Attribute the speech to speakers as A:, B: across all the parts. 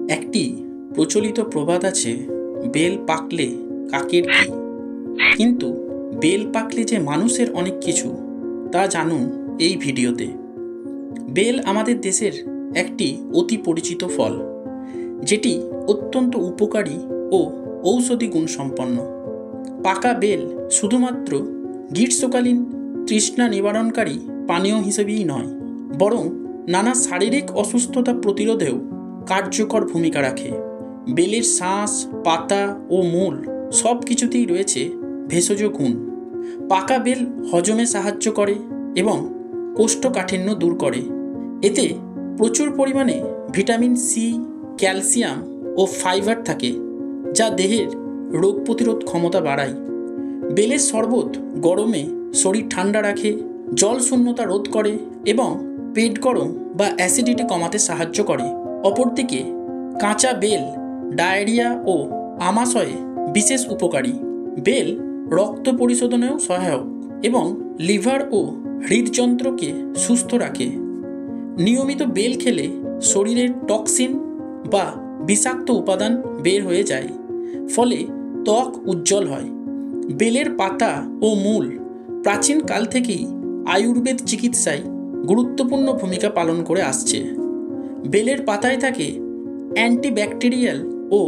A: একটি প্রচলিত প্রবাদ আছে, বেল পাকলে কাকের কি। কিন্তু বেল পাকলে যে মানুষের অনেক কিছু, তা জানুন এই ভিডিওতে। বেল আমাদের দেশের একটি অতি পরিচিত ফল, যেটি অত্যন্ত উপকারী ও ঔষধি গুণসম্পন্ন। পাকা বেল শুধুমাত্র গ্রীষ্মকালীন তৃষ্ণা নিবারণকারী পানীয় হিসেবেই নয়, বরং নানা শারীরিক অসুস্থতা প্রতিরোধেও কার্যকর ভূমিকা রাখে। বেলের শাঁস, পাতা ও মূল সব কিছুতেই রয়েছে ভেষজ গুণ। পাকা বেল হজমে সাহায্য করে এবং কোষ্ঠকাঠিন্য দূর করে। এতে প্রচুর পরিমাণে ভিটামিন সি, ক্যালসিয়াম ও ফাইবার থাকে, যা দেহের রোগ প্রতিরোধ ক্ষমতা বাড়ায়। বেলের শরবত গরমে শরীর ঠান্ডা রাখে, জল শূন্যতা রোধ করে এবং পেট গরম বা অ্যাসিডিটি কমাতে সাহায্য করে। অপরদিকে কাঁচা বেল ডায়রিয়া ও আমাশয়ে বিশেষ উপকারী। বেল রক্ত পরিশোধনেও সহায়ক এবং লিভার ও হৃদযন্ত্রকে সুস্থ রাখে। নিয়মিত বেল খেলে শরীরের টক্সিন বা বিষাক্ত উপাদান বের হয়ে যায়, ফলে ত্বক উজ্জ্বল হয়। বেলের পাতা ও মূল প্রাচীনকাল থেকেই আয়ুর্বেদ চিকিৎসায় গুরুত্বপূর্ণ ভূমিকা পালন করে আসছে। বেলের পাতায় থাকে অ্যান্টিব্যাকটেরিয়াল ও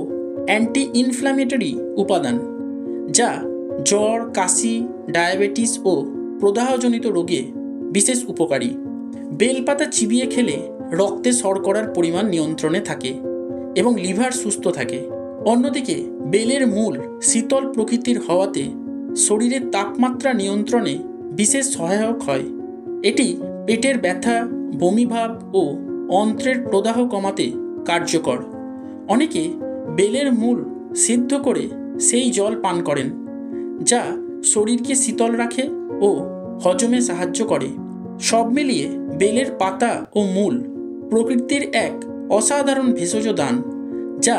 A: অ্যান্টি ইনফ্ল্যামেটরি উপাদান, যা জ্বর, কাশি, ডায়াবেটিস ও প্রদাহজনিত রোগে বিশেষ উপকারী। বেলপাতা চিবিয়ে খেলে রক্তে শর্করার পরিমাণ নিয়ন্ত্রণে থাকে এবং লিভার সুস্থ থাকে। অন্যদিকে বেলের মূল শীতল প্রকৃতির হওয়াতে শরীরের তাপমাত্রা নিয়ন্ত্রণে বিশেষ সহায়ক হয়। এটি পেটের ব্যথা, বমিভাব ও অন্ত্রের প্রদাহ কমাতে কার্যকর। অনেকে বেলের মূল সিদ্ধ করে সেই জল পান করেন, যা শরীরকে শীতল রাখে ও হজমে সাহায্য করে। সব মিলিয়ে বেলের পাতা ও মূল প্রকৃতির এক অসাধারণ ভেষজ দান, যা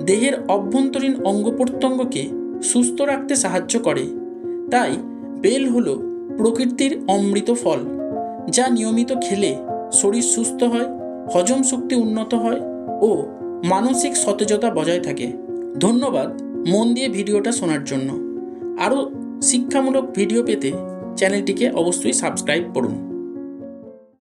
A: দেহের অভ্যন্তরীণ অঙ্গ প্রত্যঙ্গকে সুস্থ রাখতে সাহায্য করে। তাই বেল হলো প্রকৃতির অমৃত ফল, যা নিয়মিত খেলে শরীর সুস্থ হয়, হজম শক্তি উন্নত হয় ও মানসিক সতেজতা বজায় থাকে। ধন্যবাদ মন দিয়ে ভিডিওটা শোনার জন্য। আরও শিক্ষামূলক ভিডিও পেতে চ্যানেলটিকে অবশ্যই সাবস্ক্রাইব করুন।